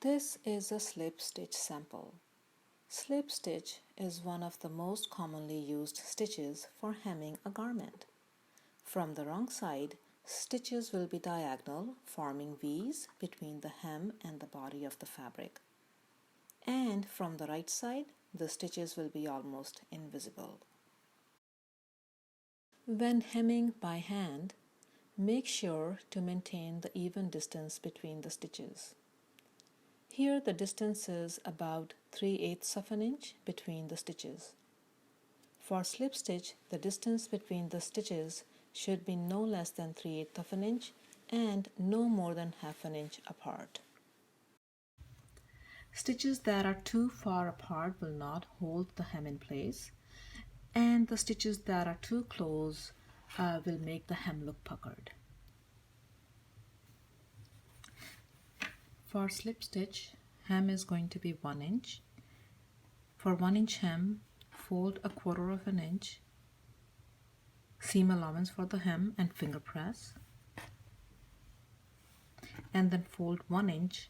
This is a slip stitch sample. Slip stitch is one of the most commonly used stitches for hemming a garment. From the wrong side, stitches will be diagonal, forming V's between the hem and the body of the fabric. And from the right side, the stitches will be almost invisible. When hemming by hand, make sure to maintain the even distance between the stitches. Here the distance is about 3/8 of an inch between the stitches. For slip stitch, the distance between the stitches should be no less than 3/8 of an inch and no more than half an inch apart. Stitches that are too far apart will not hold the hem in place, and the stitches that are too close will make the hem look puckered. For slip stitch, hem is going to be 1 inch. For 1 inch hem, fold 1/4 of an inch, seam allowance for the hem and finger press, and then fold 1 inch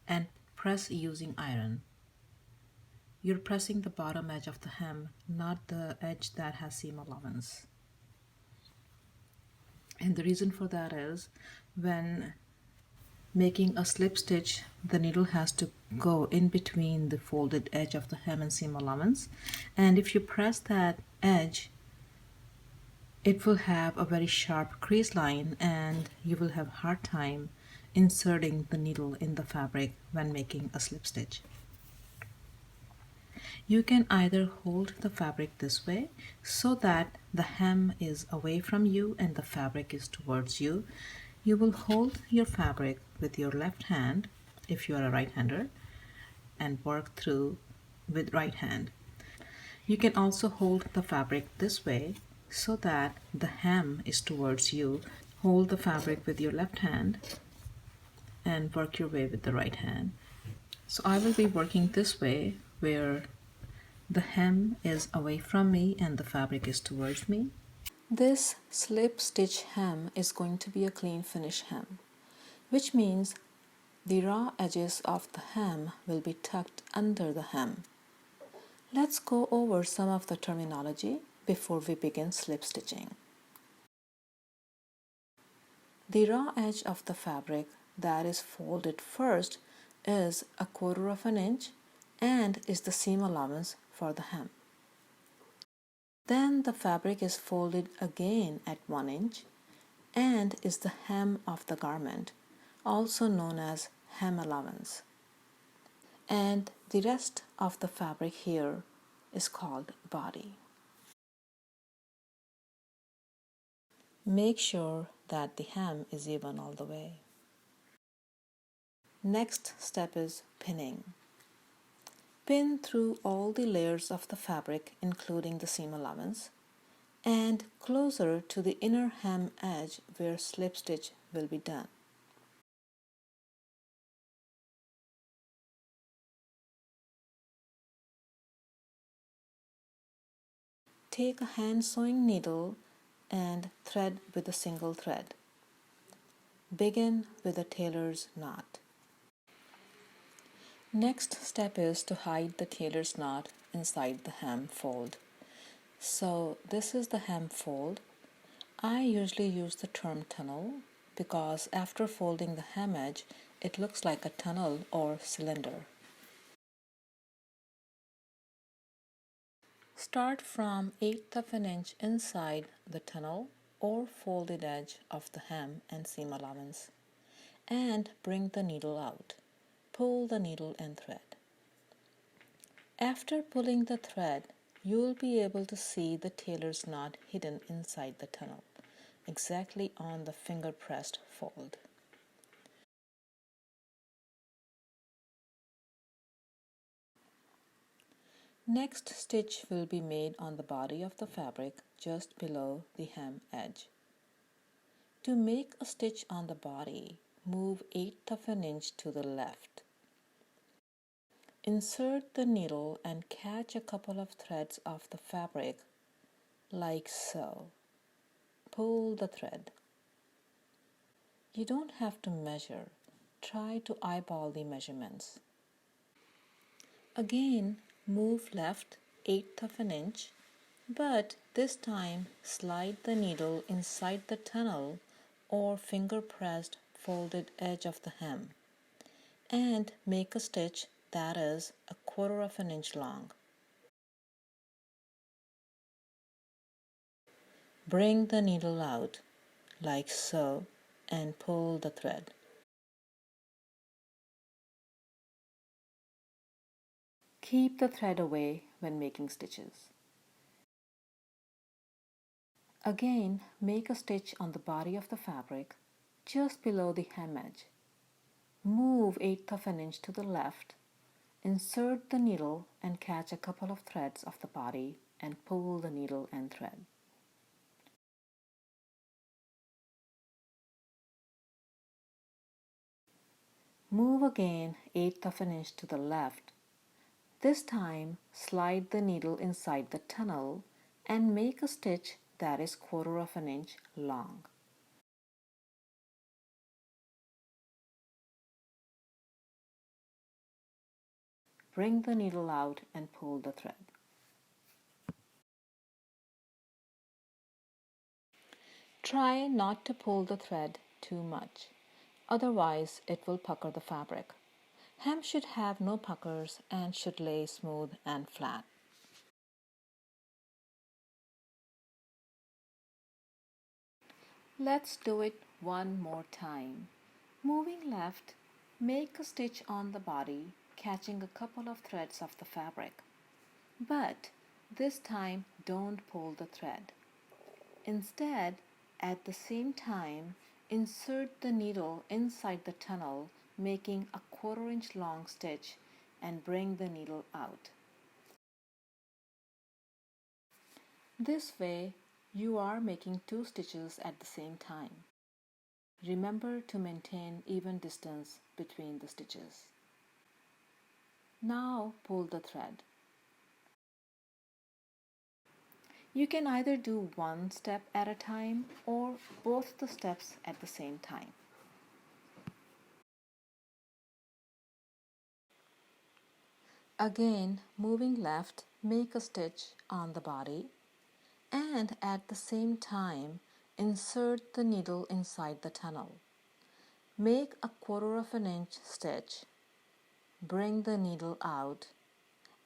and press using iron. You're pressing the bottom edge of the hem, not the edge that has seam allowance. And the reason for that is when making a slip stitch, the needle has to go in between the folded edge of the hem and seam allowance, and if you press that edge, it will have a very sharp crease line and you will have a hard time inserting the needle in the fabric when making a slip stitch. You can either hold the fabric this way so that the hem is away from you and the fabric is towards you. You will hold your fabric with your left hand if you are a right-hander and work through with right hand. You can also hold the fabric this way so that the hem is towards you. Hold the fabric with your left hand and work your way with the right hand. So I will be working this way where the hem is away from me and the fabric is towards me. This slip stitch hem is going to be a clean finish hem, which means the raw edges of the hem will be tucked under the hem. Let's go over some of the terminology before we begin slip stitching. The raw edge of the fabric that is folded first is 1/4 of an inch and is the seam allowance for the hem. Then the fabric is folded again at 1 inch and is the hem of the garment, also known as hem allowance. And the rest of the fabric here is called body. Make sure that the hem is even all the way. Next step is pinning. Pin through all the layers of the fabric, including the seam allowance, and closer to the inner hem edge where slip stitch will be done. Take a hand sewing needle and thread with a single thread. Begin with a tailor's knot. Next step is to hide the tailor's knot inside the hem fold. So this is the hem fold. I usually use the term tunnel because after folding the hem edge, it looks like a tunnel or cylinder. Start from 1/8 of an inch inside the tunnel or folded edge of the hem and seam allowance and bring the needle out. Pull the needle and thread. After pulling the thread, you will be able to see the tailor's knot hidden inside the tunnel, exactly on the finger pressed fold. Next stitch will be made on the body of the fabric just below the hem edge. To make a stitch on the body, move 1/8 of an inch to the left. Insert the needle and catch a couple of threads of the fabric like so. Pull the thread. You don't have to measure. try to eyeball the measurements. Again, move left 1/8 of an inch, but this time slide the needle inside the tunnel or finger pressed folded edge of the hem and make a stitch that is 1/4 of an inch long. Bring the needle out like so and pull the thread. Keep the thread away when making stitches. Again, make a stitch on the body of the fabric just below the hem edge. Move 1/8 of an inch to the left, insert the needle and catch a couple of threads of the body and pull the needle and thread. Move again 1/8 of an inch to the left. This time slide the needle inside the tunnel and make a stitch that is 1/4 of an inch long. Bring the needle out and pull the thread. Try not to pull the thread too much, otherwise it will pucker the fabric. Hem should have no puckers and should lay smooth and flat. Let's do it one more time. Moving left, make a stitch on the body, catching a couple of threads of the fabric. But this time don't pull the thread. Instead, at the same time, insert the needle inside the tunnel, making a 1/4 inch long stitch and bring the needle out. This way, you are making 2 stitches at the same time. Remember to maintain even distance between the stitches. Now pull the thread. You can either do one step at a time or both the steps at the same time. Again, moving left, make a stitch on the body and at the same time insert the needle inside the tunnel. Make a 1/4 of an inch stitch, bring the needle out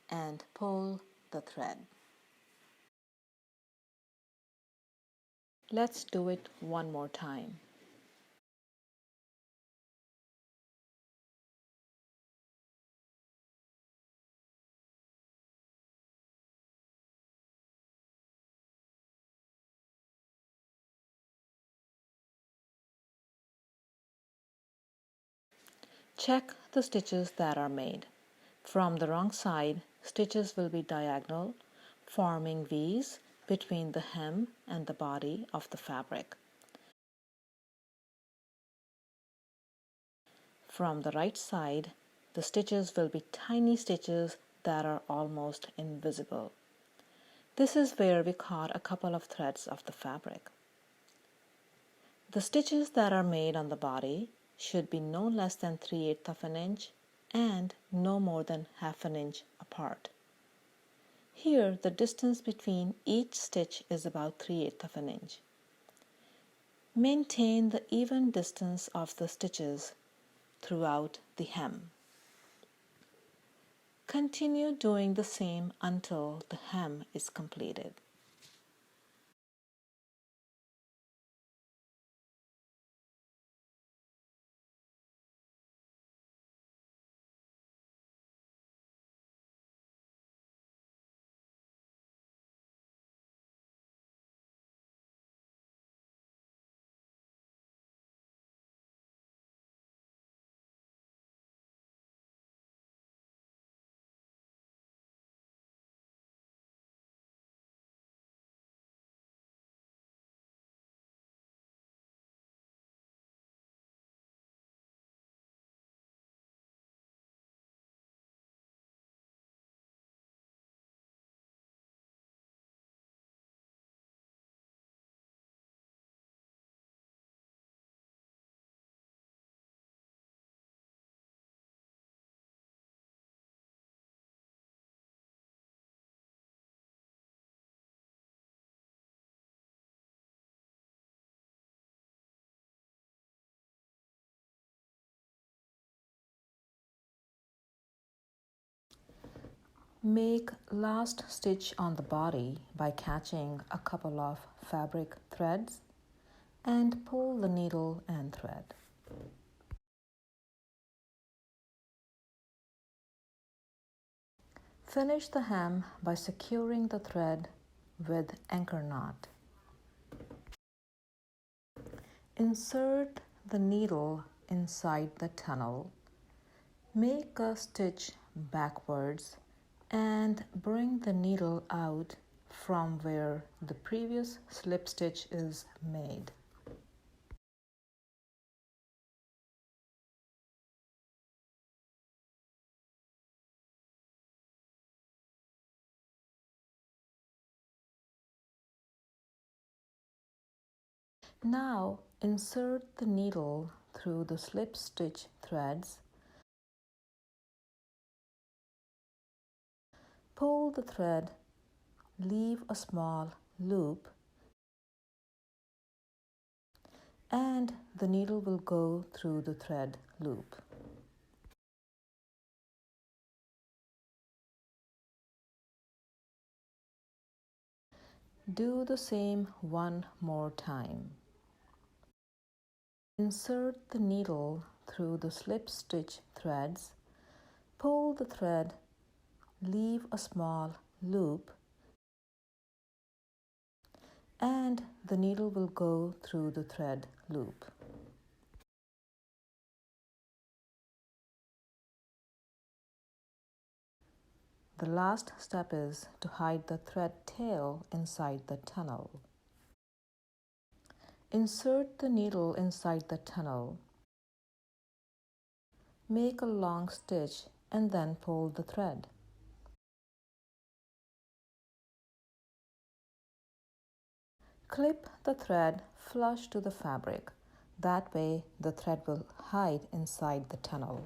and pull the thread. Let's do it one more time. Check the stitches that are made. From the wrong side, stitches will be diagonal, forming V's between the hem and the body of the fabric. From the right side, the stitches will be tiny stitches that are almost invisible. This is where we caught a couple of threads of the fabric. The stitches that are made on the body should be no less than 3/8 of an inch and no more than 1/2 an inch apart. Here, the distance between each stitch is about 3/8 of an inch. Maintain the even distance of the stitches throughout the hem. Continue doing the same until the hem is completed. Make last stitch on the body by catching a couple of fabric threads and pull the needle and thread. Finish the hem by securing the thread with anchor knot. Insert the needle inside the tunnel. Make a stitch backwards and bring the needle out from where the previous slip stitch is made. Now insert the needle through the slip stitch threads. Pull the thread, leave a small loop, and the needle will go through the thread loop. Do the same one more time. Insert the needle through the slip stitch threads, pull the thread, leave a small loop, and the needle will go through the thread loop. The last step is to hide the thread tail inside the tunnel. Insert the needle inside the tunnel. Make a long stitch and then pull the thread. Clip the thread flush to the fabric. That way the thread will hide inside the tunnel.